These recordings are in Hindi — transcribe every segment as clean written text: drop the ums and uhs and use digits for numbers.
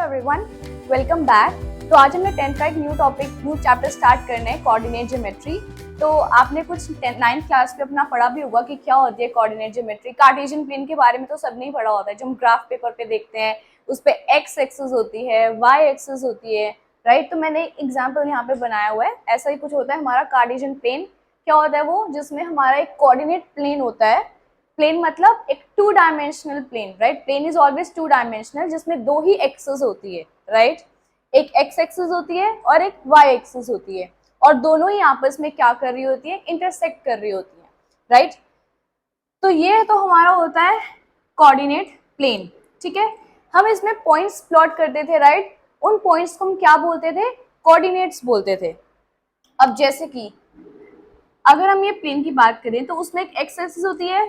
Everyone, welcome back. तो आज हमने 10th का एक न्यू चैप्टर स्टार्ट करना है, कोऑर्डिनेट ज्योमेट्री। तो आपने कुछ 9th क्लास में अपना पढ़ा भी होगा कि क्या होती है कोऑर्डिनेट ज्योमेट्री। कार्टेशियन प्लेन के बारे में तो सबने ही पढ़ा होता है, जो हम ग्राफ पेपर पे देखते हैं उस पे एक्स एक्सिस होती है, वाई एक्सिस होती है, राइट। तो मैंने एग्जाम्पल यहाँ पे बनाया हुआ है, ऐसा ही कुछ होता है हमारा कार्टेशियन प्लेन। क्या होता है वो, जिसमें हमारा एक कोऑर्डिनेट प्लेन होता है। प्लेन मतलब एक 2 dimensional plane, right. Plane is always 2 dimensional, जिसमें 2 ही एक्सिस होती है, राइट। एक एक्स एक्सिस होती है और एक वाई एक्सिस होती है, और दोनों ही आपस में क्या कर रही होती है, इंटरसेक्ट कर रही होती है, राइट। तो ये तो हमारा होता है कोऑर्डिनेट प्लेन, ठीक है। हम इसमें पॉइंट्स प्लॉट करते थे, राइट। उन पॉइंट्स को हम क्या बोलते थे, कोऑर्डिनेट्स बोलते थे। अब जैसे कि अगर हम ये प्लेन की बात करें तो उसमें एक एक्स एक्सिस होती है,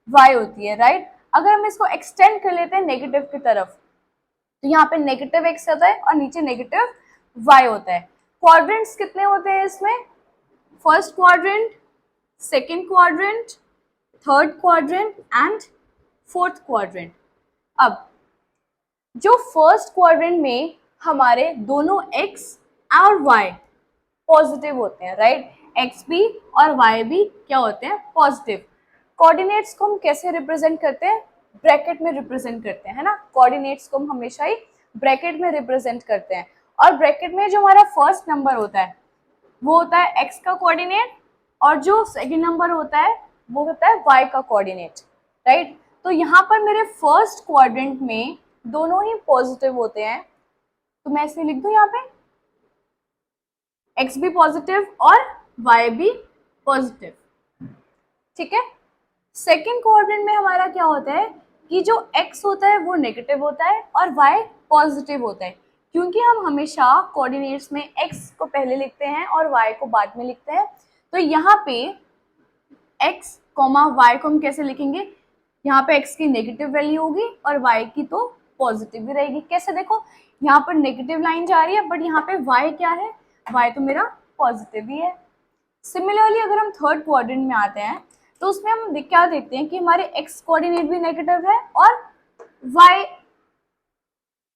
वाई होती है, राइट। अगर हम इसको एक्सटेंड कर लेते हैं नेगेटिव की तरफ, तो यहाँ पे नेगेटिव एक्स होता है और नीचे नेगेटिव वाई होता है। क्वाड्रेंट्स कितने होते हैं इसमें, first quadrant, second quadrant, third quadrant and fourth quadrant. अब जो फर्स्ट क्वाड्रेंट में हमारे दोनों एक्स और वाई पॉजिटिव होते हैं, राइट। एक्स भी और वाई भी क्या होते हैं, पॉजिटिव। कोऑर्डिनेट्स को हम कैसे रिप्रेजेंट करते हैं, ब्रैकेट में रिप्रेजेंट करते हैं, है ना। कोऑर्डिनेट्स को हम हमेशा ही ब्रैकेट में रिप्रेजेंट करते हैं, और ब्रैकेट में जो हमारा फर्स्ट नंबर होता है वो होता है एक्स का कोऑर्डिनेट, और जो सेकंड नंबर होता है वो होता है वाई का कोऑर्डिनेट, राइट। तो यहाँ पर मेरे फर्स्ट क्वाड्रेंट में दोनों ही पॉजिटिव होते हैं, तो मैं इसे लिख दूं यहाँ पे एक्स भी पॉजिटिव और वाई भी पॉजिटिव, ठीक है। सेकेंड क्वाड्रेंट में हमारा क्या होता है कि जो x होता है वो नेगेटिव होता है और y पॉजिटिव होता है, क्योंकि हम हमेशा कोऑर्डिनेट्स में x को पहले लिखते हैं और y को बाद में लिखते हैं। तो यहाँ पे x, y को हम कैसे लिखेंगे, यहाँ पे x की नेगेटिव वैल्यू होगी और y की तो पॉजिटिव भी रहेगी। कैसे, देखो यहाँ पर नेगेटिव लाइन जा रही है, बट यहाँ पे y क्या है, y तो मेरा पॉजिटिव ही है। सिमिलरली अगर हम थर्ड क्वाड्रेंट में आते हैं तो उसमें हम क्या देखते हैं कि हमारे x कोऑर्डिनेट भी नेगेटिव है और y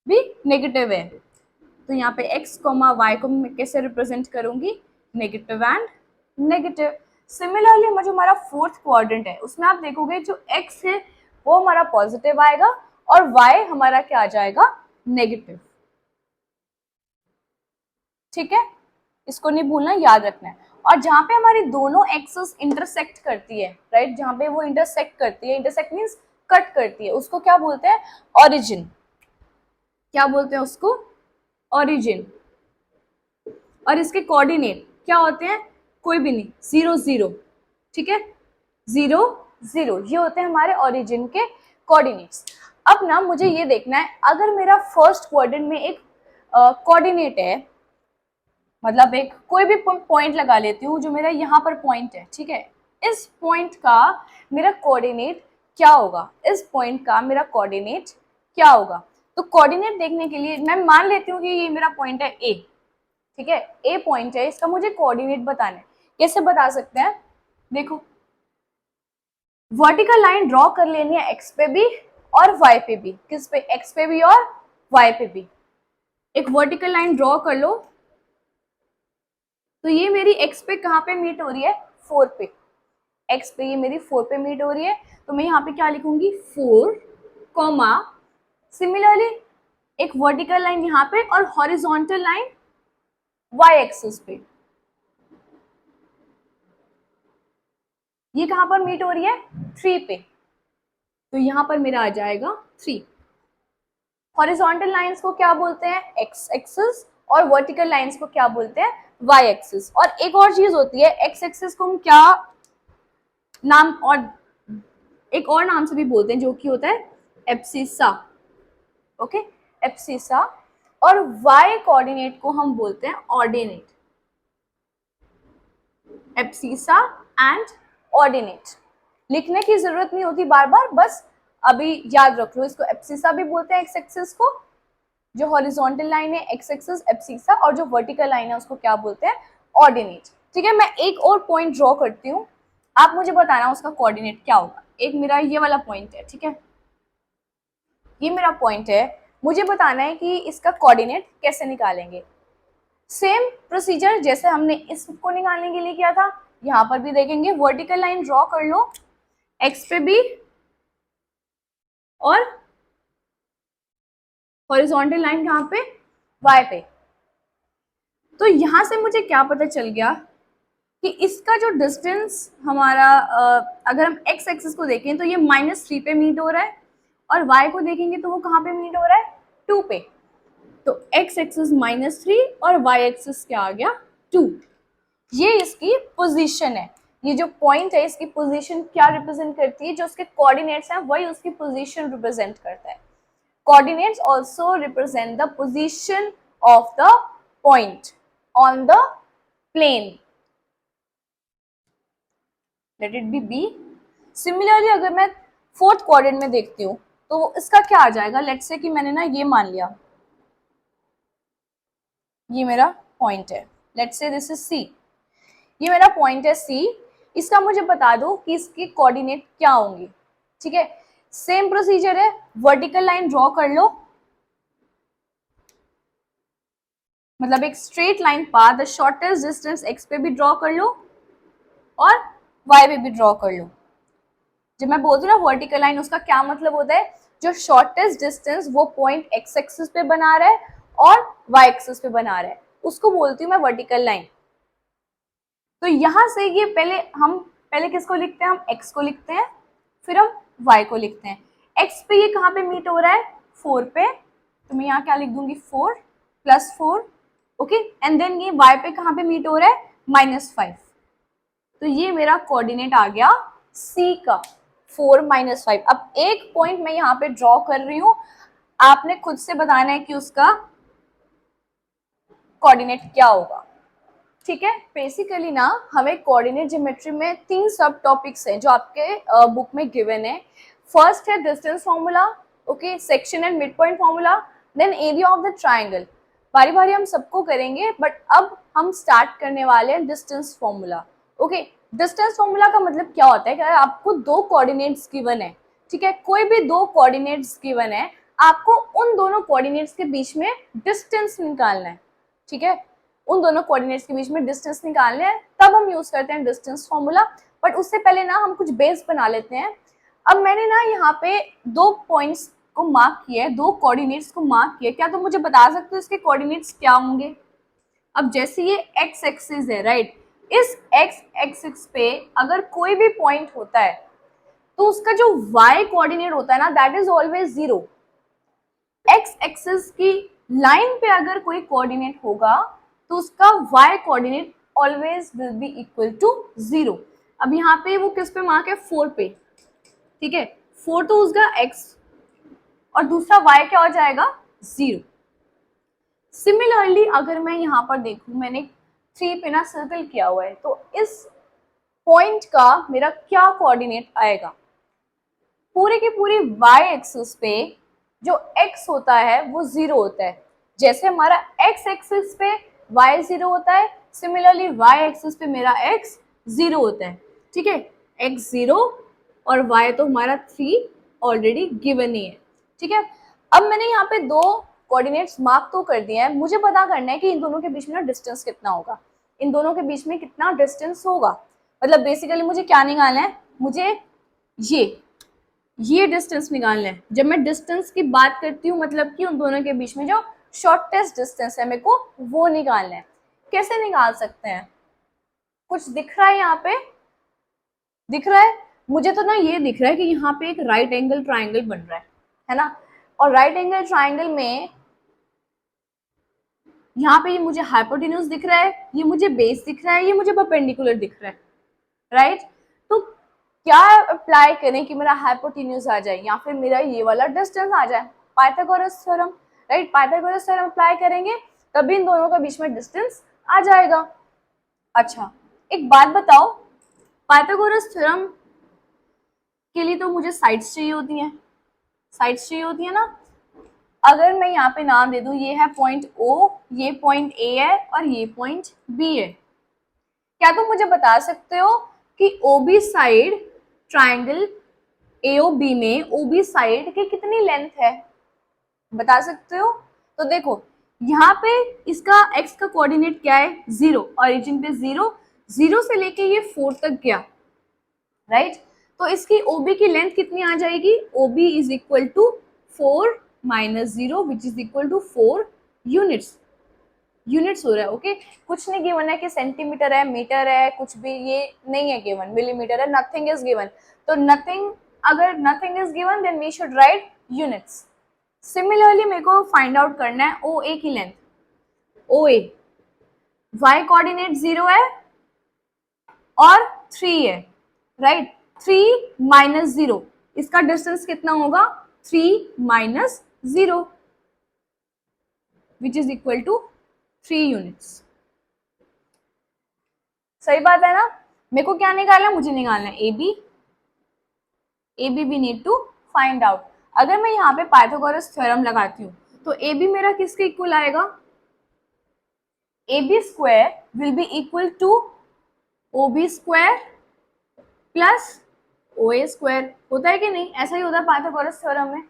भी नेगेटिव है। तो यहाँ पे x, y को मैं कैसे रिप्रेजेंट करूंगी, नेगेटिव एंड नेगेटिव। सिमिलरली जो हमारा फोर्थ क्वाड्रेंट है उसमें आप देखोगे जो x है वो हमारा पॉजिटिव आएगा और y हमारा क्या आ जाएगा, नेगेटिव, ठीक है। इसको नहीं भूलना, याद रखना है। और जहाँ पे हमारी दोनों एक्सिस इंटरसेक्ट करती है, राइट, जहाँ पे वो इंटरसेक्ट करती है, इंटरसेक्ट मीन्स कट करती है, उसको क्या बोलते हैं, ओरिजिन। क्या बोलते हैं उसको, ओरिजिन। और इसके कोऑर्डिनेट क्या होते हैं, कोई भी नहीं, 0 0, ठीक है, 0 0, ये होते हैं हमारे ओरिजिन के कोऑर्डिनेट्स। अब ना मुझे ये देखना है, अगर मेरा फर्स्ट क्वाड्रेंट में एक कोऑर्डिनेट है, मतलब एक कोई भी पॉइंट लगा लेती हूँ जो मेरा यहाँ पर पॉइंट है, ठीक है, इस पॉइंट का मेरा कोऑर्डिनेट क्या होगा, इस पॉइंट का मेरा कोऑर्डिनेट क्या होगा। तो कोऑर्डिनेट देखने के लिए मैं मान लेती हूँ कि ये मेरा पॉइंट है ए, ठीक है, ए पॉइंट है, इसका मुझे कोऑर्डिनेट बताना है। कैसे बता सकते हैं, देखो वर्टिकल लाइन ड्रॉ कर लेनी है एक्स पे भी और वाई पे भी। किस पे, एक्स पे भी और वाई पे भी। एक वर्टिकल लाइन ड्रॉ कर लो, तो ये मेरी x पे कहाँ पे मीट हो रही है, 4 पे। x पे ये मेरी 4 पे मीट हो रही है, तो मैं यहाँ पे क्या लिखूंगी, 4, कॉमा, सिमिलरली एक वर्टिकल लाइन यहाँ पे और हॉरिजॉन्टल लाइन y एक्सिस पे। ये कहाँ पर मीट हो रही है, 3 पे, तो यहाँ पर मेरा आ जाएगा 3। हॉरिजॉन्टल लाइंस को क्या बोलते हैं, x एक्सिस, और वर्टिकल लाइंस को क्या बोलते हैं, y एक्सिस। और एक और चीज होती है, x एक्सिस को हम क्या नाम, और एक और नाम से भी बोलते हैं जो कि होता है एब्सिसा, ओके, एब्सिसा। और y कोऑर्डिनेट को हम बोलते हैं ऑर्डिनेट, एब्सिसा एंड ऑर्डिनेट। लिखने की जरूरत नहीं होती बार बार, बस अभी याद रख लो, इसको एब्सिसा भी बोलते हैं एक्स एक्सिस को, जो हॉरिजॉन्टल लाइन है एक्स एक्सिस एब्सिसा, और जो वर्टिकल लाइन है उसको क्या बोलते हैं, ऑर्डिनेट, ठीक है। मैं एक और पॉइंट ड्रॉ करती हूँ, आप मुझे बताना उसका कोऑर्डिनेट क्या होगा। एक मेरा ये वाला पॉइंट है, ठीक है, ये मेरा पॉइंट है, मुझे बताना है कि इसका कोऑर्डिनेट कैसे निकालेंगे। सेम प्रोसीजर जैसे हमने इसको निकालने के लिए किया था, यहाँ पर भी देखेंगे। वर्टिकल लाइन ड्रॉ कर लो एक्स पे भी और हॉरिजॉन्टल लाइन कहाँ पे, वाई पे। तो यहां से मुझे क्या पता चल गया कि इसका जो डिस्टेंस हमारा अगर हम एक्स एक्सिस को देखें तो ये -3 पे मीट हो रहा है, और y को देखेंगे तो वो कहाँ पे मीट हो रहा है, 2 पे। तो x एक्सिस -3 और y एक्सिस क्या आ गया, 2। ये इसकी पोजीशन है। ये जो पॉइंट है इसकी पोजीशन क्या रिप्रेजेंट करती है, जो उसके कोऑर्डिनेट्स हैं वही उसकी पोजीशन रिप्रेजेंट करता है। Coordinates also represent the position of the point on the plane. Let it be B. Similarly अगर मैं फोर्थ क्वाड्रेंट में देखती हूँ तो इसका क्या आ जाएगा। लेट्स से कि मैंने ना ये मान लिया ये मेरा पॉइंट है, लेट्स से दिस इज सी। ये मेरा पॉइंट है सी, इसका मुझे बता दो कि इसके कोऑर्डिनेट क्या होंगे। ठीक है, सेम प्रोसीजर है, वर्टिकल लाइन ड्रॉ कर लो, मतलब एक straight line path the shortest distance x पे भी ड्रॉ कर लो और वाई पे भी ड्रॉ कर लो। जब मैं बोलती हूँ ना वर्टिकल लाइन, उसका क्या मतलब होता है, जो शॉर्टेस्ट डिस्टेंस वो पॉइंट एक्स एक्सिस पे बना रहा है और वाई एक्सिस पे बना रहा है, उसको बोलती हूँ मैं वर्टिकल लाइन। तो यहां से ये पहले किसको लिखते हैं, हम एक्स को लिखते हैं, फिर हम वाई को लिखते हैं। एक्स पे ये कहाँ पे मीट हो रहा है, 4 पे, तो मैं यहाँ क्या लिख दूंगी 4 + 4, ओके। एंड देन ये वाई पे कहाँ पे मीट हो रहा है, -5। तो ये मेरा कोऑर्डिनेट आ गया सी का 4 - 5। अब एक पॉइंट मैं यहाँ पे ड्रॉ कर रही हूँ, आपने खुद से बताना है कि उसका कोऑर्डिनेट क्या होगा। ठीक है, बेसिकली ना हमें कोऑर्डिनेट ज्योमेट्री में 3 सब टॉपिक्स हैं जो आपके बुक में गिवन है। फर्स्ट है distance formula, okay, section and mid point formula, then area of the triangle. बारी बारी हम सबको करेंगे, बट अब हम स्टार्ट करने वाले हैं distance formula. Okay, distance formula का मतलब क्या होता है कि अगर आपको 2 कोऑर्डिनेट्स गिवन है, ठीक है, कोई भी 2 कोऑर्डिनेट्स गिवन है, आपको उन दोनों कोऑर्डिनेट्स के बीच में डिस्टेंस निकालना है। ठीक है, उन दोनों कोऑर्डिनेट्स के बीच में डिस्टेंस निकालने हैं, तब हम यूज करते हैं डिस्टेंस फॉर्मूला। बट उससे पहले ना हम कुछ बेस बना लेते हैं। अब मैंने ना यहाँ पे 2 पॉइंट्स को मार्क किया है, 2 कोऑर्डिनेट्स को मार्क किया, क्या तुम मुझे बता सकते हो इसके कोऑर्डिनेट्स क्या होंगे। अब जैसे ये एक्स एक्सिस है, राइट, इस एक्स एक्सिस पे अगर कोई भी पॉइंट होता है तो उसका जो वाई कोऑर्डिनेट होता है ना, that is always 0। X axis की लाइन पे अगर कोई कोऑर्डिनेट होगा तो उसका y coordinate always will be equal to 0। अब यहाँ पे वो किस पे मार्क है, 4 पे, ठीक है, 4 तो उसका x और दूसरा y क्या हो जाएगा, 0। सिमिलरली अगर मैं यहाँ पर देखूं, मैंने 3 पे ना सर्कल किया हुआ है, तो इस पॉइंट का मेरा क्या कोऑर्डिनेट आएगा। पूरे की पूरी y एक्सिस पे जो x होता है वो 0 होता है। जैसे हमारा x एक्सिस पे y 0 होता है, सिमिलरली y एक्सिस पे मेरा x 0 होता है। ठीक है, x 0 और y तो हमारा 3 ऑलरेडी गिवन ही है। ठीक है, अब मैंने यहाँ पे 2 कोऑर्डिनेट्स मार्क तो कर दिए हैं, मुझे पता करना है कि इन दोनों के बीच में ना डिस्टेंस कितना होगा, इन दोनों के बीच में कितना डिस्टेंस होगा। मतलब बेसिकली मुझे क्या निकालना है, मुझे ये डिस्टेंस निकालना है। जब मैं डिस्टेंस की बात करती हूँ मतलब कि उन दोनों के बीच में जो शॉर्टेस्ट डिस्टेंस है मेरे को वो निकालना है। कैसे निकाल सकते हैं, कुछ दिख रहा है यहाँ पे, दिख रहा है मुझे तो ना, ये दिख रहा है कि यहाँ पे एक राइट एंगल ट्राइंगल बन रहा है ना, और राइट एंगल ट्राइंगल में यहाँ पे ये मुझे हाइपोटेन्यूज दिख रहा है, ये मुझे बेस दिख रहा है, ये मुझे परपेंडिकुलर दिख रहा है, राइट। तो क्या अप्लाई करें कि मेरा हाइपोटेन्यूज आ जाए या फिर मेरा ये वाला डिस्टेंस आ जाए, Pythagoras theorem, right. Pythagoras theorem apply करेंगे तभी इन दोनों के बीच में डिस्टेंस आ जाएगा। अच्छा एक बात बताओ, पाइथागोरस थ्योरम के लिए तो मुझे साइड्स चाहिए होती हैं, साइड्स चाहिए होती है ना। अगर मैं यहाँ पे नाम दे दूं, ये है पॉइंट O, ये पॉइंट A है और ये पॉइंट B है, क्या तुम मुझे बता सकते हो कि OB साइड ट्राइंगल AOB में OB साइड की कितनी लेंथ है। बता सकते हो? तो देखो यहाँ पे इसका x का कोऑर्डिनेट क्या है, 0, ओरिजिन पे 0, 0 से लेके ये 4 तक गया, राइट? तो इसकी OB की लेंथ कितनी आ जाएगी, OB is equal to 4 minus 0 which is equal to 4 units. Units हो रहा है, ओके? कुछ नहीं गिवन है कि सेंटीमीटर है, मीटर है, कुछ भी ये नहीं है गिवन, मिलीमीटर है, नथिंग इज गिवन। तो नथिंग, अगर nothing is given then we should write units. Similarly मेरे को फाइंड आउट करना है OA की लेंथ। OA y कोऑर्डिनेट 0 है और 3 है, राइट? 3 माइनस 0, इसका डिस्टेंस कितना होगा, 3 minus 0 which is equal to 3 units. सही बात है ना? मेरे को क्या निकालना है, मुझे निकालना है AB। AB we need to find out. अगर मैं यहाँ पे पाइथागोरस थ्योरम लगाती हूँ तो AB मेरा किसके इक्वल आएगा, AB square will be equal to OB square plus OA square. होता है कि नहीं? ऐसा ही होता है पाइथागोरस थ्योरम में।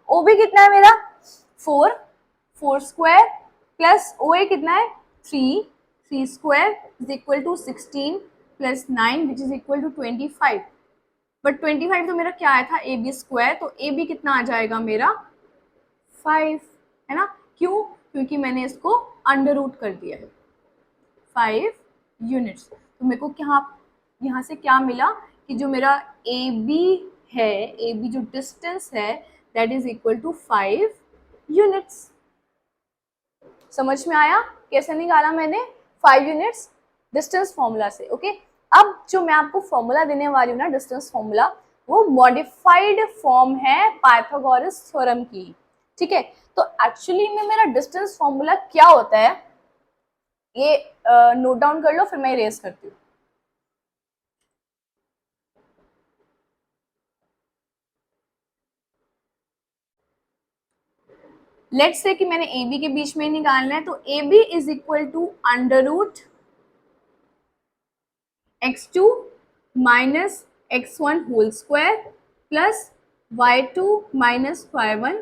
OB कितना है मेरा, 4 स्क्वायर प्लस OA कितना है, 3 square is equal to 16 plus 9 which is equal to 25। But 25 तो मेरा क्या आया था, AB स्क्वायर, तो AB कितना आ जाएगा मेरा, 5, है ना? क्यों? क्योंकि मैंने इसको अंडर रूट कर दिया है, 5 यूनिट्स। तो मेरे को क्या यहाँ से क्या मिला कि जो मेरा AB है, AB जो डिस्टेंस है that is equal to 5 units. समझ में आया कैसे निकाला मैंने 5 यूनिट्स डिस्टेंस फॉर्मूला से, ओके? अब जो मैं आपको फॉर्मूला देने वाली हूँ ना, डिस्टेंस फॉर्मूला, वो मॉडिफाइड फॉर्म है पाइथागोरस थ्योरम की, ठीक है? तो एक्चुअली में मेरा डिस्टेंस फॉर्मूला क्या होता है ये नोट डाउन कर लो, फिर मैं इरेज करती हूँ। लेट्स से कि मैंने AB के बीच में निकालना है, तो AB is equal to under root x2 minus x1 whole square plus y2 minus y1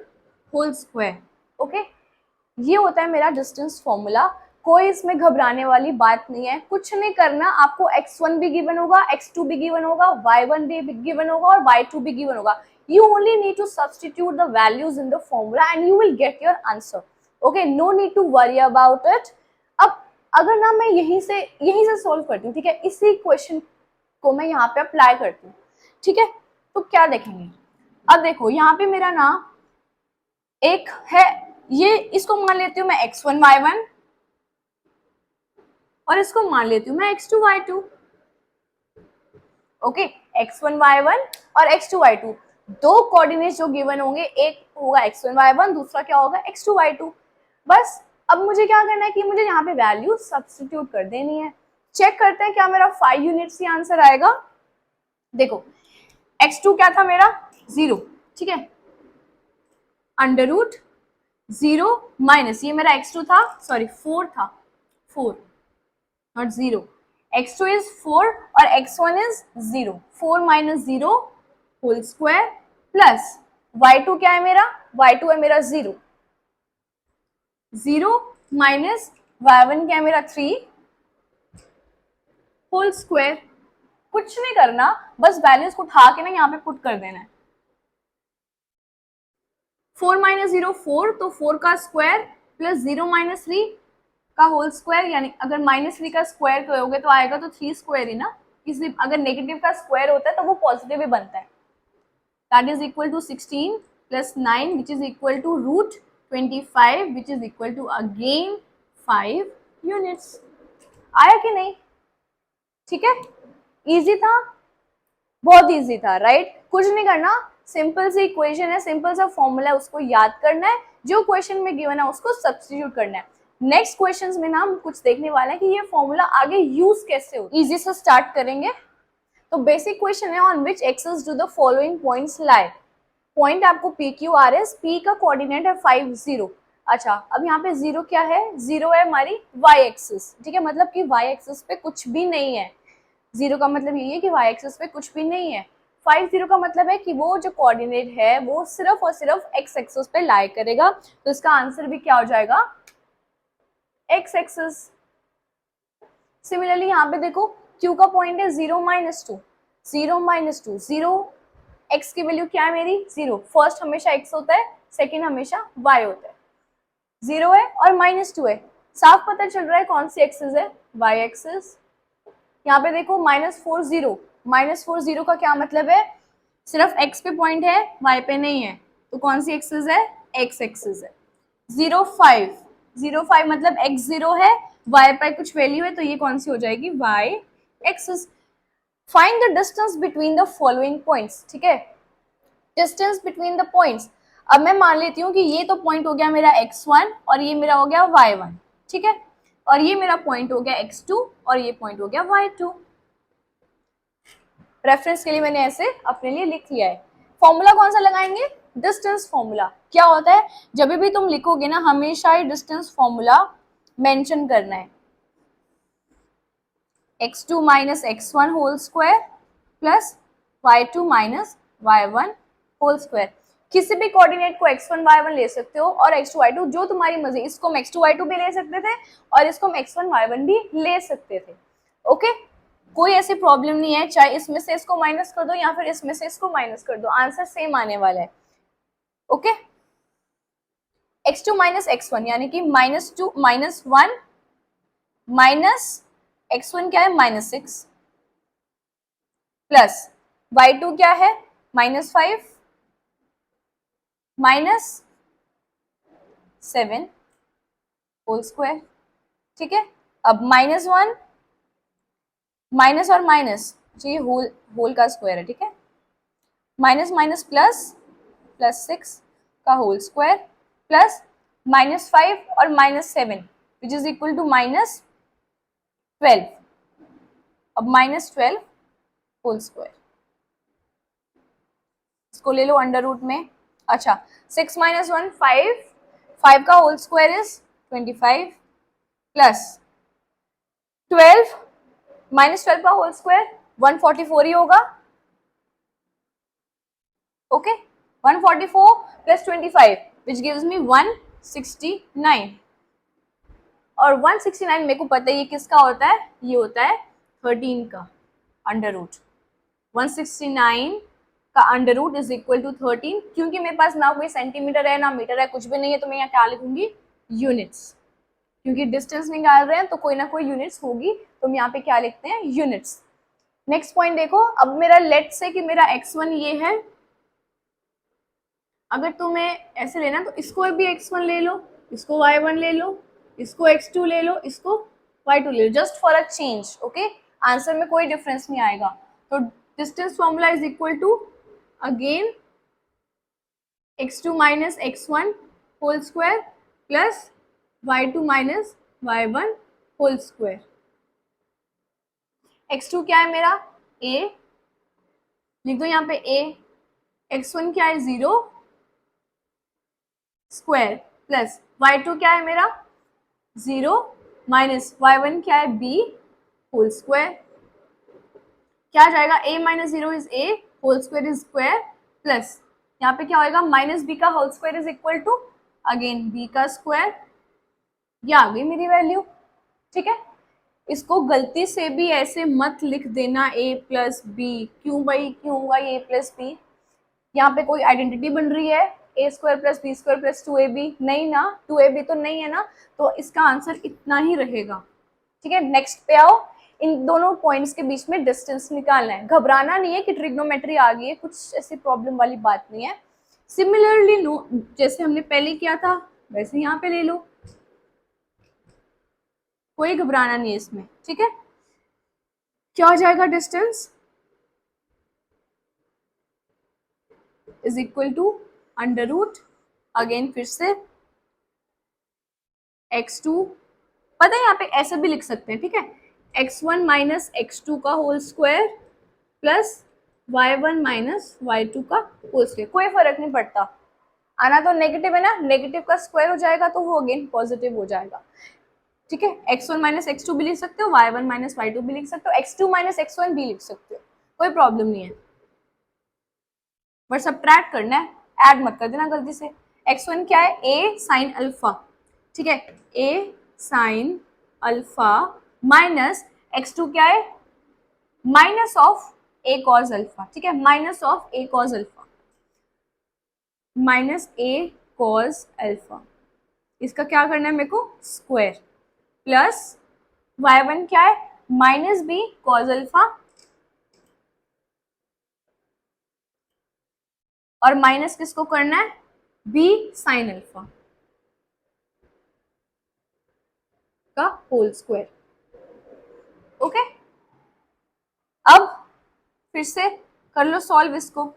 whole square, okay? ये होता है मेरा डिस्टेंस फॉर्मूला। कोई इसमें घबराने वाली बात नहीं है, कुछ नहीं करना, आपको x1 भी गिवन होगा, x2 भी गिवन होगा, y1 भी गिवन होगा और y2 भी गिवन होगा। You only need to substitute the values in the formula and you will get your answer. Okay, no need to worry about it. अब अगर ना मैं यहीं से सॉल्व करती हूँ, ठीक है? इसी क्वेश्चन को मैं यहाँ पे अप्लाई करती हूँ, ठीक है? तो क्या देखेंगे, अब देखो यहाँ पे मेरा ना एक है, ये इसको मान लेती हूँ मैं x1 y1 और इसको मान लेती हूँ मैं x2 y2, okay? x1 y1 और x2 y2 दो कोऑर्डिनेट्स जो गिवन होंगे, एक होगा x1 y1, दूसरा क्या होगा x2 y2। बस अब मुझे क्या करना है कि मुझे यहाँ पे वैल्यू सब्स्टिट्यूट कर देनी है। चेक करते हैं क्या मेरा 5 यूनिट्स ही आंसर आएगा। देखो x2 क्या था मेरा, 0, ठीक है? अंडर रूट 0 माइनस, ये मेरा x2 था, सॉरी 4 था, 4 नॉट 0, x2 इज 4 और x1 is 0, 4 minus 0 whole square plus y2 क्या है मेरा, y2 है मेरा 0 माइनस y1 क्या है मेरा 3 होल स्क्वायर। कुछ नहीं करना, बस वैल्यूज को उठा के ना यहाँ पे पुट कर देना है। 4 माइनस 0 4, तो 4 का स्क्वायर प्लस 0 माइनस 3 का होल स्क्वायर, यानी अगर -3 का स्क्वायर करोगे तो आएगा तो 3 स्क्वायर ही ना, इसलिए अगर नेगेटिव का स्क्वायर होता है तो वो पॉजिटिव ही बनता है। That is equal to 16 plus 9 which is equal to root 25 which is equal to again 5 units. आया कि नहीं? ठीक है, इजी था, बहुत इजी था, राइट? कुछ नहीं करना, सिंपल सी इक्वेशन है, सिंपल सा फॉर्मूला है, उसको याद करना है, जो क्वेश्चन में गिवन है उसको सब्स्टिट्यूट करना है। नेक्स्ट क्वेश्चंस में ना हम कुछ देखने वाले हैं कि ये फॉर्मूला आगे यूज कैसे हो। इजी से स्टार्ट करेंगे। तो बेसिक क्वेश्चन है, on which axes do the following points lie. Point आपको P Q R S, P का कोऑर्डिनेट है 5 0। अच्छा, अब यहाँ पे 0 क्या है, 0 है हमारी वाई एक्सिस, ठीक है? मतलब कि वाई एक्सिस पे कुछ भी नहीं है। 0 का मतलब ये है कि वाई एक्सिस पे कुछ भी नहीं है। 50 का मतलब है कि वो जो कोऑर्डिनेट है वो सिर्फ और सिर्फ एक्स एक्सिस पे लाई करेगा, तो इसका आंसर भी क्या हो जाएगा, एक्स एक्सिस। सिमिलरली यहाँ पे देखो Q का पॉइंट है 0 - 2, 0 - 2, 0, x की वैल्यू क्या है मेरी 0, फर्स्ट हमेशा x होता है, सेकेंड हमेशा y होता है, 0 है और -2 है, साफ पता चल रहा है कौन सी एक्सिस है, y एक्सिस। यहाँ पे देखो -4 0, -4 0 का क्या मतलब है, सिर्फ x पे पॉइंट है, y पे नहीं है, तो कौन सी एक्सिस है, x एक्सिस है। 0 5, 0 5 मतलब x 0 है, y पर कुछ वैल्यू है, तो ये कौन सी हो जाएगी, y axis. Find the distance between the following points, ठीक है, डिस्टेंस बिटवीन द पॉइंट्स। अब मैं मान लेती हूँ कि ये तो पॉइंट हो गया मेरा x1 और ये मेरा हो गया y1, ठीक है, और ये मेरा पॉइंट हो गया x2 और ये पॉइंट हो गया y2। रेफरेंस के लिए मैंने ऐसे अपने लिए लिख लिया है। फॉर्मूला कौन सा लगाएंगे, डिस्टेंस फॉर्मूला। क्या होता है, जब भी तुम लिखोगे ना हमेशा ही डिस्टेंस फॉर्मूला मेंशन करना है, x2 - x1 whole square plus y2 - y1 whole square. किसी भी कोऑर्डिनेट को x1 y1 ले सकते हो और x2 y2 जो तुम्हारी मर्जी, इसको हम x2 y2 भी ले सकते थे और इसको हम x1 y1 भी ले सकते थे। ओके, कोई ऐसी प्रॉब्लम नहीं है, चाहे इसमें से इसको माइनस कर दो या फिर इसमें से इसको माइनस कर दो, आंसर सेम आने वाला है। ओके, x2 - x1 यानी कि -2 -1 माइनस x1 क्या है -6 प्लस y2 क्या है -5 -7 होल स्क्वायर, ठीक है। अब -1 माइनस और माइनस, ये होल का स्क्वायर है, ठीक है, माइनस माइनस प्लस, +6 का होल स्क्वायर प्लस -5 और -7 विच इज इक्वल टू -12। अब -12 होल स्क्वायर, इसको ले लो अंडर रूट में। अच्छा, 6 - 1 5, 5 का होल स्क्वायर इज 25 प्लस 12 -12 का होल स्क्वायर 144 ही होगा। Okay, 144 plus 25 which gives me 169, और 169 मेरे को पता है ये किसका होता है, ये होता है 13 का अंडर रूट। 169 का under root is equal to 13। क्योंकि मेरे पास ना कोई सेंटीमीटर है ना मीटर है, कुछ भी नहीं है, तो मैं यहाँ क्या लिखूंगी, यूनिट्स, क्योंकि डिस्टेंस निकाल रहे हैं तो कोई ना कोई यूनिट्स होगी, तो हम यहाँ पे क्या लिखते हैं, यूनिट्स। नेक्स्ट पॉइंट देखो, अब मेरा लेट से कि मेरा x1 ये है, अगर तुम्हें ऐसे लेना तो इसको भी x1 ले लो, इसको y1 ले लो, इसको x2 ले लो, इसको y2 ले लो, just for a change. Okay, answer में कोई डिफरेंस नहीं आएगा। तो distance formula is equal to again x2 - x1 whole square plus y2 - y1 whole square. x2 क्या है मेरा, a, लिख दो यहाँ पे a, x1 क्या है 0 स्क्वायर प्लस y2 क्या है मेरा 0 माइनस y1 क्या है b होल स्क्वायर। क्या आ जाएगा, a - 0 is a whole square is square plus यहाँ पे क्या होएगा, -b का whole square is equal to again b का स्क्वायर। ये आ गई मेरी वैल्यू, ठीक है। इसको गलती से भी ऐसे मत लिख देना a प्लस बी, क्यों भाई, क्यों होगा ये प्लस बी, यहाँ पे कोई आइडेंटिटी बन रही है a square plus B square plus 2ab, नहीं ना, 2ab तो नहीं है ना, तो इसका आंसर इतना ही रहेगा, ठीक है। नेक्स्ट पे आओ, इन दोनों पॉइंट्स के बीच में डिस्टेंस निकालना है। घबराना नहीं है कि ट्रिग्नोमेट्री आ गई है, कुछ ऐसी प्रॉब्लम वाली बात नहीं है। सिमिलरली नो, जैसे हमने पहले किया था वैसे यहाँ पे ले लो, कोई घबराना नहीं है इसमें, ठीक है। क्या हो जाएगा, distance is equal to under root, again फिर से x2, पता है यहाँ पे ऐसे भी लिख सकते हैं, ठीक है, x1 - x2 का whole square plus y1 - y2 का होल स्क्वायर, कोई फर्क नहीं पड़ता, आना तो नेगेटिव है ना, नेगेटिव का स्क्वायर हो जाएगा तो वो अगेन पॉजिटिव हो जाएगा, ठीक है। x1 - x2 भी लिख सकते हो, y1 - y2 भी लिख सकते हो, x2 - x1 भी लिख सकते हो, कोई प्रॉब्लम नहीं है। बट सब्ट्रैक्ट करना है, ऐड मत कर देना गलती से। x1 क्या है, a साइन अल्फा, ठीक है, a sine alpha minus x2 क्या है, minus of a cos alpha, ठीक है, minus of a cos alpha, minus a cos alpha, इसका क्या करना है मेरे को, स्क्वायर, प्लस y1 क्या है, माइनस b कॉस अल्फा और माइनस किसको करना है, b साइन अल्फा का होल स्क्वायर। ओके, अब फिर से कर लो सॉल्व इसको,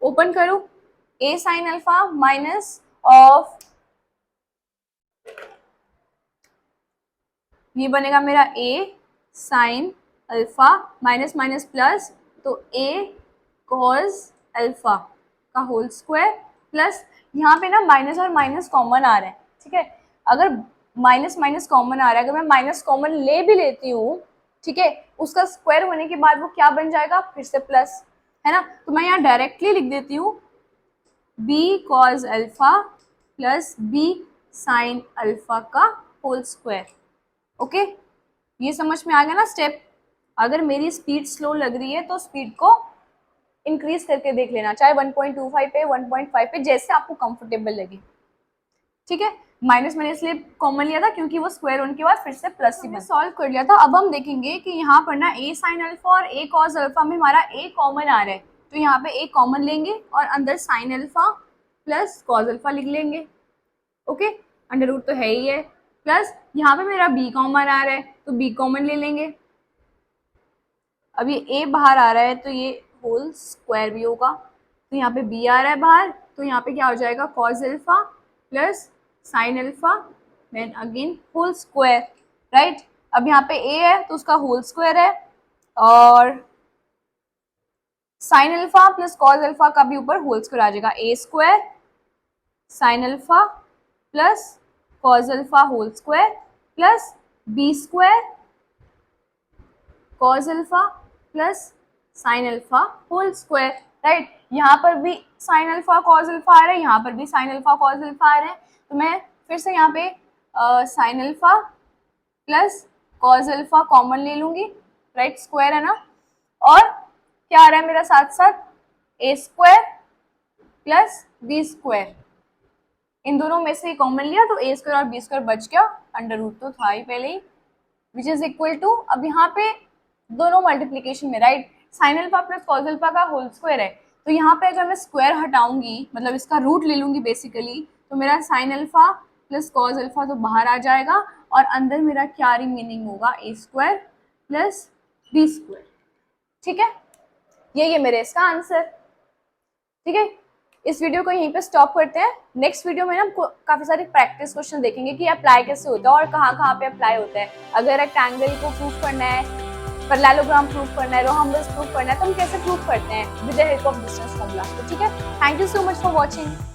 ओपन करो, a sine alpha minus of, ये बनेगा मेरा a sine alpha minus minus plus, तो a कॉस अल्फा का होल स्क्वायर, प्लस यहाँ पे ना माइनस और माइनस कॉमन आ रहा है, ठीक है, अगर माइनस माइनस कॉमन आ रहा है, अगर मैं माइनस कॉमन ले भी लेती हूँ, ठीक है, उसका स्क्वायर होने के बाद वो क्या बन जाएगा, फिर से प्लस, है ना, तो मैं यहाँ डायरेक्टली लिख देती हूँ b cos alpha plus b sine alpha का होल स्क्वायर। ओके, ये समझ में आ गया ना स्टेप। अगर मेरी स्पीड स्लो लग रही है तो स्पीड को इंक्रीज करके देख लेना, चाहे 1.25 पे 1.5 पे, जैसे आपको कंफर्टेबल लगे, ठीक है। माइनस मैंने इसलिए कॉमन लिया था क्योंकि वो स्क्वायर होने के बाद फिर से प्लस ही सॉल्व कर लिया था। अब हम देखेंगे कि यहाँ पर ना a साइन अल्फा और a कॉस अल्फा में हमारा a कॉमन आ रहा है, तो यहाँ पे a कॉमन लेंगे और अंदर sign alpha plus cos alpha लिख लेंगे। ओके, अंडर रूट तो है ही है, प्लस यहाँ पे मेरा b कॉमन आ रहा है तो b कॉमन ले लेंगे। अब ये a बाहर आ रहा है तो ये होल स्क्वायर भी होगा, तो यहाँ पे b आ रहा है बाहर, तो यहाँ पे क्या हो जाएगा, cos alpha plus sine alpha then again whole square, right. अब यहाँ पे a है तो उसका होल स्क्वायर है, और sine alpha plus cos alpha का भी ऊपर होल स्क्वायर आ जाएगा, a square sine alpha plus cos alpha whole square plus b square cos alpha plus sine alpha whole square, right. यहाँ पर भी साइन अल्फा कॉस अल्फा आ रहा है, यहाँ पर भी साइन अल्फा कॉस अल्फा आ रहा है, तो मैं फिर से यहाँ पे sine alpha plus cos alpha common ले लूंगी, राइट, स्क्वायर है ना, और क्या आ रहा है मेरा साथ साथ, a square plus b square, इन दोनों में से कॉमन लिया तो a स्क्वायर और b स्क्वायर बच गया, अंडर रूट तो था ही पहले ही, विच इज इक्वल टू, अब यहाँ पे दोनों मल्टीप्लीकेशन में, right, sine alpha plus cos alpha का होल स्क्वायर है, तो यहाँ पे अगर मैं स्क्वायर हटाऊंगी, मतलब इसका रूट ले लूंगी बेसिकली, तो मेरा sign alpha plus cos alpha तो बाहर आ जाएगा, और अंदर मेरा क्या रिमेनिंग होगा, a square plus b square, ठीक है, ये मेरे इसका आंसर, ठीक है। इस वीडियो को यहीं पे स्टॉप करते हैं, नेक्स्ट वीडियो में ना काफी सारे प्रैक्टिस क्वेश्चन देखेंगे कि अप्लाई कैसे होता है और कहाँ कहाँ पे अप्लाई होता है। अगर रेक्टेंगल को प्रूव करना है, पैरेललोग्राम प्रूव करना है, रोहम्बस प्रूव करना है, तो हम कैसे प्रूव करते हैं with the help of distance formula, तो ठीक है। Thank you so much for watching.